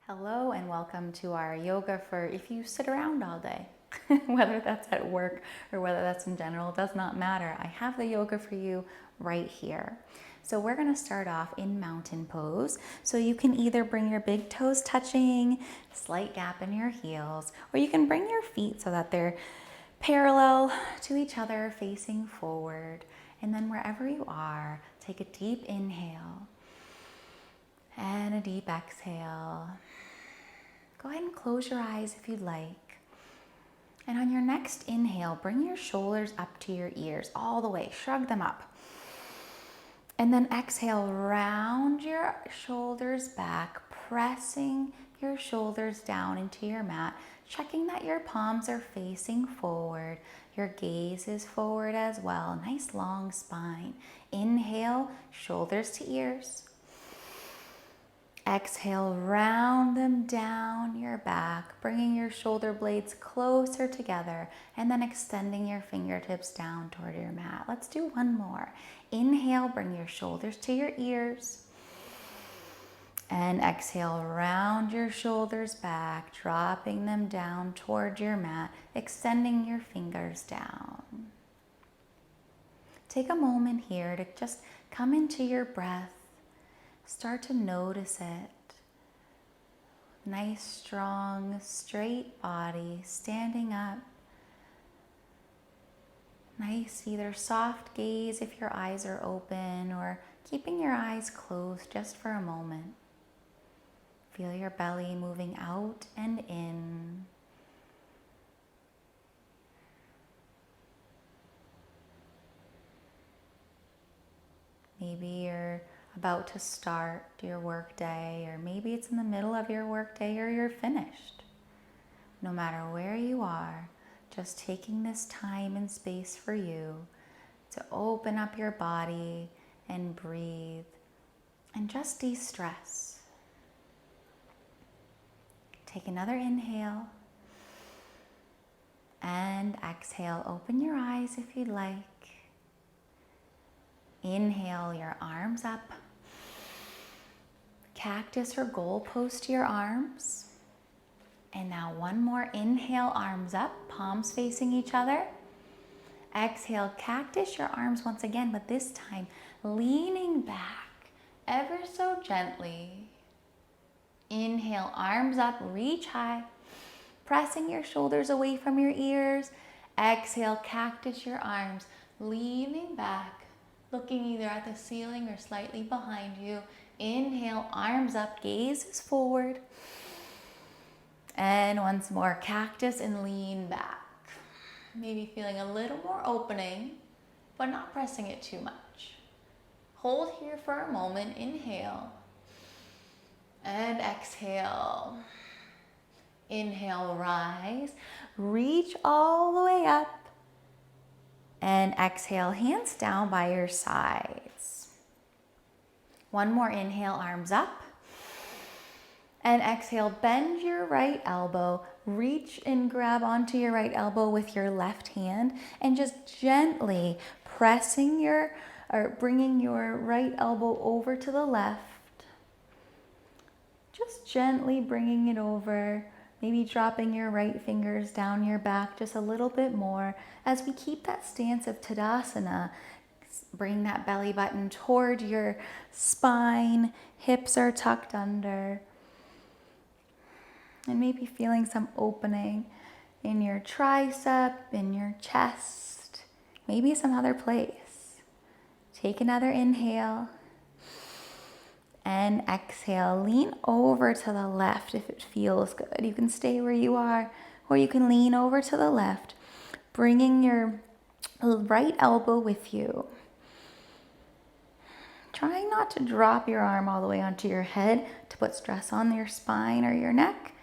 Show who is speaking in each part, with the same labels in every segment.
Speaker 1: Hello and welcome to our yoga for if you sit around all day. Whether that's at work or whether that's in general, does not matter. I have the yoga for you right here. So we're going to start off in mountain pose. So you can either bring your big toes touching, slight gap in your heels, or you can bring your feet so that they're parallel to each other, facing forward. And then wherever you are, take a deep inhale and a deep exhale. Go ahead and close your eyes if you'd like. And on your next inhale, bring your shoulders up to your ears all the way. Shrug them up. And then exhale, round your shoulders back, pressing your shoulders down into your mat, checking that your palms are facing forward. Your gaze is forward as well. Nice long spine. Inhale, shoulders to ears. Exhale, round them down your back, bringing your shoulder blades closer together and then extending your fingertips down toward your mat. Let's do one more. Inhale, bring your shoulders to your ears. And exhale, round your shoulders back, dropping them down toward your mat, extending your fingers down. Take a moment here to just come into your breath. Start to notice it. Nice, strong, straight body, standing up. Nice, either soft gaze if your eyes are open or keeping your eyes closed just for a moment. Feel your belly moving out and in. Maybe you're about to start your work day, or maybe it's in the middle of your work day or you're finished. No matter where you are, just taking this time and space for you to open up your body and breathe and just de-stress. Take another inhale and exhale. Open your eyes if you'd like. Inhale, your arms up. Cactus or goal pose to your arms. And now one more inhale, arms up, palms facing each other. Exhale, cactus your arms once again, but this time leaning back ever so gently. Inhale, arms up, reach high, pressing your shoulders away from your ears. Exhale, cactus your arms, leaning back, looking either at the ceiling or slightly behind you. Inhale, arms up, gaze is forward. And once more, cactus and lean back. Maybe feeling a little more opening, but not pressing it too much. Hold here for a moment, inhale. And exhale. Inhale, rise. Reach all the way up. And exhale, hands down by your sides. One more inhale, arms up. And exhale, bend your right elbow. Reach and grab onto your right elbow with your left hand and just gently pressing bringing your right elbow over to the left. Just gently bringing it over. Maybe dropping your right fingers down your back just a little bit more as we keep that stance of Tadasana. Bring that belly button toward your spine, hips are tucked under. And maybe feeling some opening in your tricep, in your chest, maybe some other place. Take another inhale. And exhale, lean over to the left if it feels good. You can stay where you are, or you can lean over to the left, bringing your right elbow with you. Trying not to drop your arm all the way onto your head to put stress on your spine or your neck.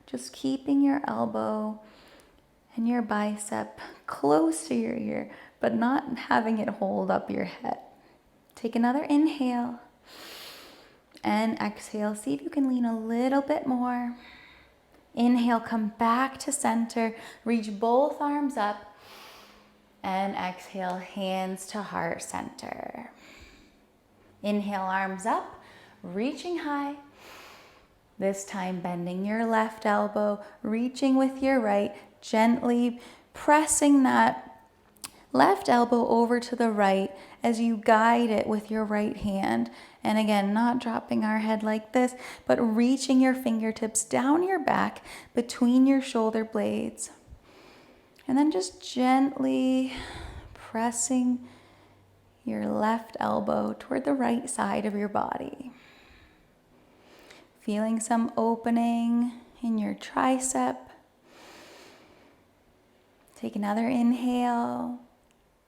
Speaker 1: Just keeping your elbow and your bicep close to your ear, but not having it hold up your head. Take another inhale. And exhale, see if you can lean a little bit more. Inhale, come back to center, reach both arms up. And exhale, hands to heart center. Inhale, arms up, reaching high. This time bending your left elbow, reaching with your right, gently pressing that left elbow over to the right as you guide it with your right hand. And again, not dropping our head like this, but reaching your fingertips down your back between your shoulder blades. And then just gently pressing your left elbow toward the right side of your body. Feeling some opening in your tricep. Take another inhale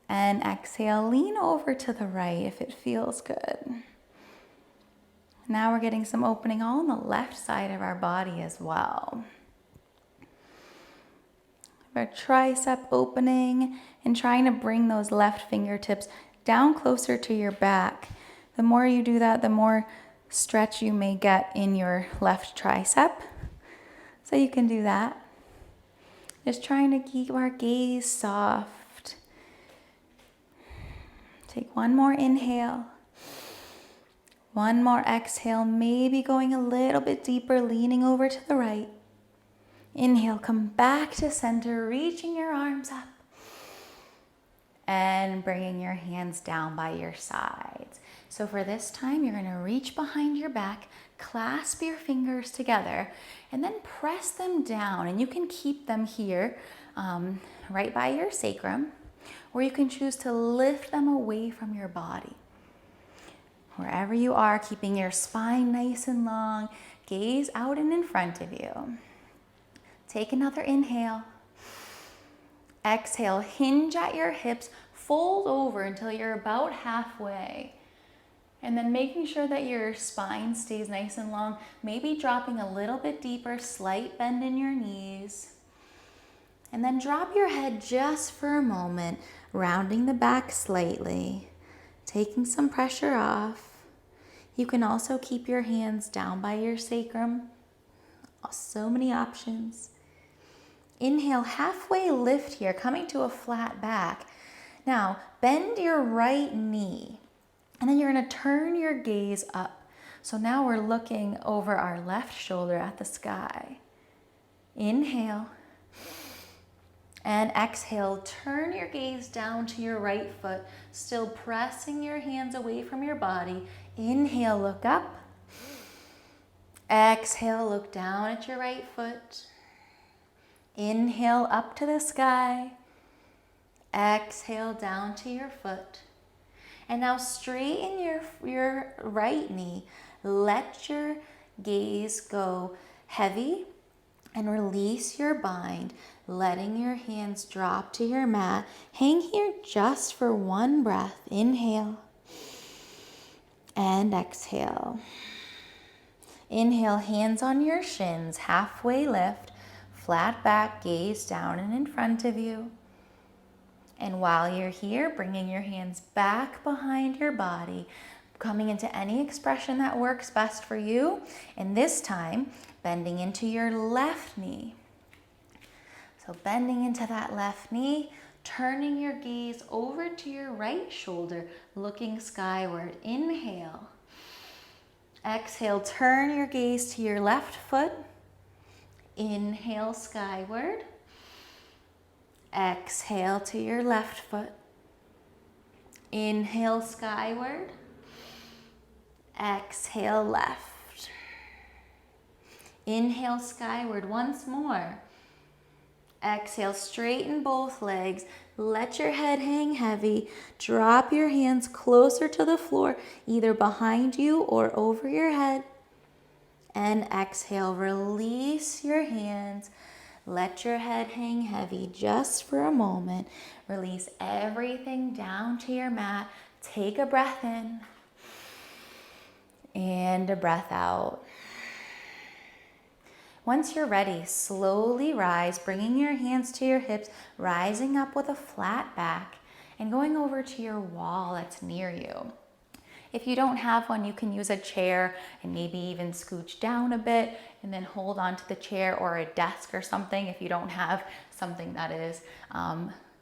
Speaker 1: and exhale. Lean over to the right if it feels good. Now we're getting some opening all on the left side of our body as well. Our tricep opening and trying to bring those left fingertips down closer to your back. The more you do that, the more stretch you may get in your left tricep. So you can do that. Just trying to keep our gaze soft. Take one more inhale. One more exhale, maybe going a little bit deeper, leaning over to the right. Inhale, come back to center, reaching your arms up. And bringing your hands down by your sides. So for this time, you're going to reach behind your back, clasp your fingers together, and then press them down. And you can keep them here, right by your sacrum, or you can choose to lift them away from your body. Wherever you are, keeping your spine nice and long, gaze out and in front of you. Take another inhale. Exhale, hinge at your hips, fold over until you're about halfway. And then making sure that your spine stays nice and long, maybe dropping a little bit deeper, slight bend in your knees. And then drop your head just for a moment, rounding the back slightly, taking some pressure off. You can also keep your hands down by your sacrum. So many options. Inhale, halfway lift here, coming to a flat back. Now, bend your right knee, and then you're going to turn your gaze up. So now we're looking over our left shoulder at the sky. Inhale, and exhale, turn your gaze down to your right foot, still pressing your hands away from your body. Inhale, look up. Exhale, look down at your right foot. Inhale up to the sky. Exhale down to your foot. And now straighten your right knee. Let your gaze go heavy and release your bind, letting your hands drop to your mat. Hang here just for one breath. Inhale and exhale. Inhale, hands on your shins, halfway lift. Flat back, gaze down and in front of you. And while you're here, bringing your hands back behind your body, coming into any expression that works best for you. And this time, bending into your left knee. So bending into that left knee, turning your gaze over to your right shoulder, looking skyward. Inhale. Exhale, turn your gaze to your left foot. Inhale, skyward. Exhale to your left foot. Inhale, skyward. Exhale, left. Inhale, skyward once more. Exhale, straighten both legs. Let your head hang heavy. Drop your hands closer to the floor, either behind you or over your head. And exhale, release your hands. Let your head hang heavy just for a moment. Release everything down to your mat. Take a breath in and a breath out. Once you're ready, slowly rise, bringing your hands to your hips, rising up with a flat back, and going over to your wall that's near you. If you don't have one, you can use a chair and maybe even scooch down a bit and then hold onto the chair, or a desk or something if you don't have something that is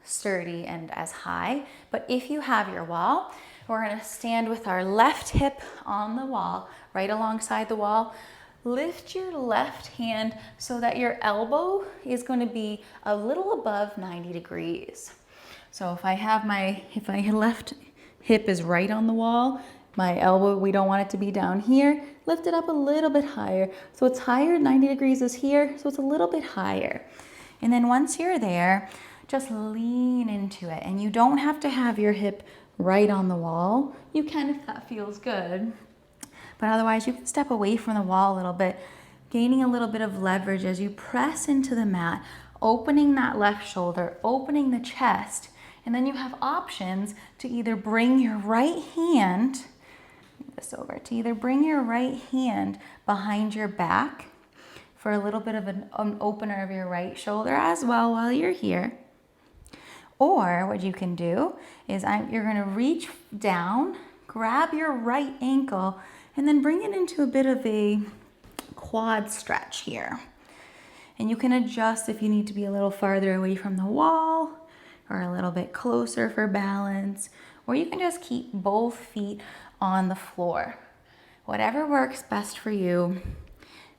Speaker 1: sturdy and as high. But if you have your wall, we're going to stand with our left hip on the wall, right alongside the wall, lift your left hand so that your elbow is going to be a little above 90 degrees. So if my left hip is right on the wall, my elbow, we don't want it to be down here, lift it up a little bit higher. So it's higher, 90 degrees is here, so it's a little bit higher. And then once you're there, just lean into it. And you don't have to have your hip right on the wall. You can if that feels good. But otherwise, you can step away from the wall a little bit, gaining a little bit of leverage as you press into the mat, opening that left shoulder, opening the chest. And then you have options to either bring your right hand, to either bring your right hand behind your back for a little bit of an opener of your right shoulder as well while you're here. Or what you can do is you're gonna reach down, grab your right ankle, and then bring it into a bit of a quad stretch here. And you can adjust if you need to be a little farther away from the wall or a little bit closer for balance, or you can just keep both feet on the floor. Whatever works best for you.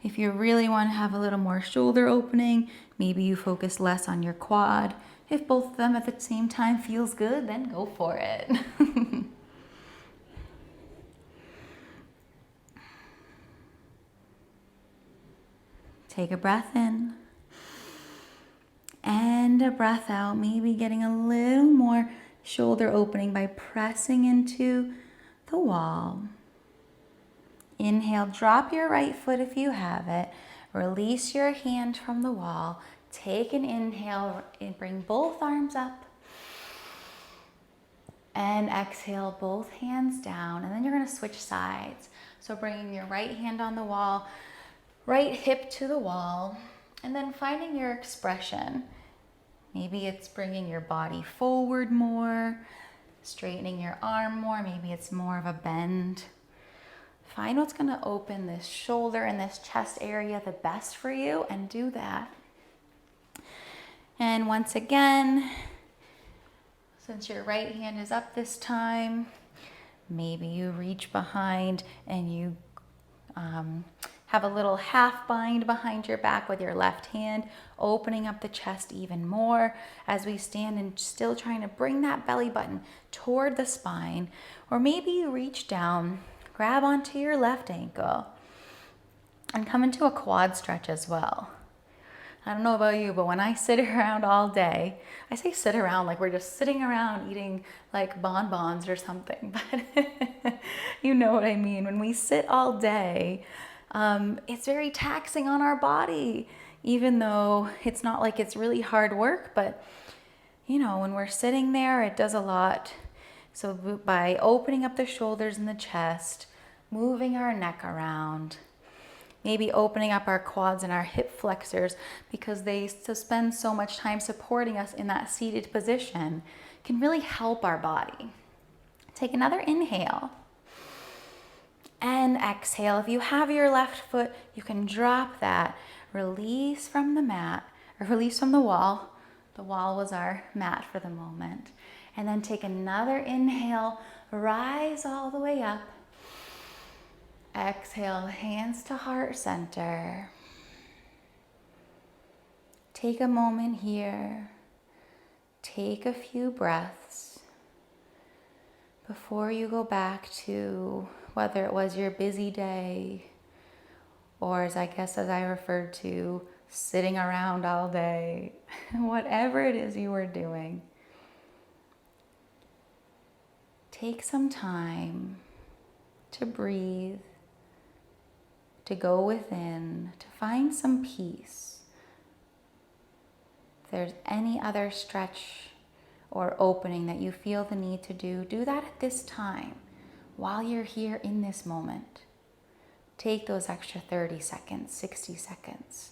Speaker 1: If you really want to have a little more shoulder opening, maybe you focus less on your quad. If both of them at the same time feels good, then go for it. Take a breath in and a breath out, maybe getting a little more shoulder opening by pressing into the wall. Inhale, drop your right foot if you have it. Release your hand from the wall. Take an inhale and bring both arms up. And exhale, both hands down. And then you're going to switch sides. So bringing your right hand on the wall, right hip to the wall, and then finding your expression. Maybe it's bringing your body forward more, straightening your arm more. Maybe it's more of a bend. Find what's going to open this shoulder and this chest area the best for you and do that. And once again, since your right hand is up this time, maybe you reach behind and you have a little half bind behind your back with your left hand, opening up the chest even more as we stand and still trying to bring that belly button toward the spine. Or maybe you reach down, grab onto your left ankle, and come into a quad stretch as well. I don't know about you, but when I sit around all day, I say sit around like we're just sitting around eating like bonbons or something, but you know what I mean. When we sit all day, it's very taxing on our body, even though it's not like it's really hard work, but you know, when we're sitting there, it does a lot. So by opening up the shoulders and the chest, moving our neck around, maybe opening up our quads and our hip flexors because they spend so much time supporting us in that seated position, can really help our body. Take another inhale. And exhale. If you have your left foot, you can drop that. Release from the mat, or release from the wall. The wall was our mat for the moment. And then take another inhale, rise all the way up. Exhale, hands to heart center. Take a moment here. Take a few breaths before you go back to whether it was your busy day or as I referred to, sitting around all day, whatever it is you were doing. Take some time to breathe, to go within, to find some peace. If there's any other stretch or opening that you feel the need to do, do that at this time while you're here in this moment. Take those extra 30 seconds, 60 seconds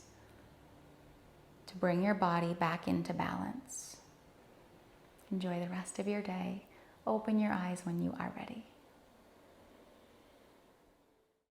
Speaker 1: to bring your body back into balance. Enjoy the rest of your day. Open your eyes when you are ready.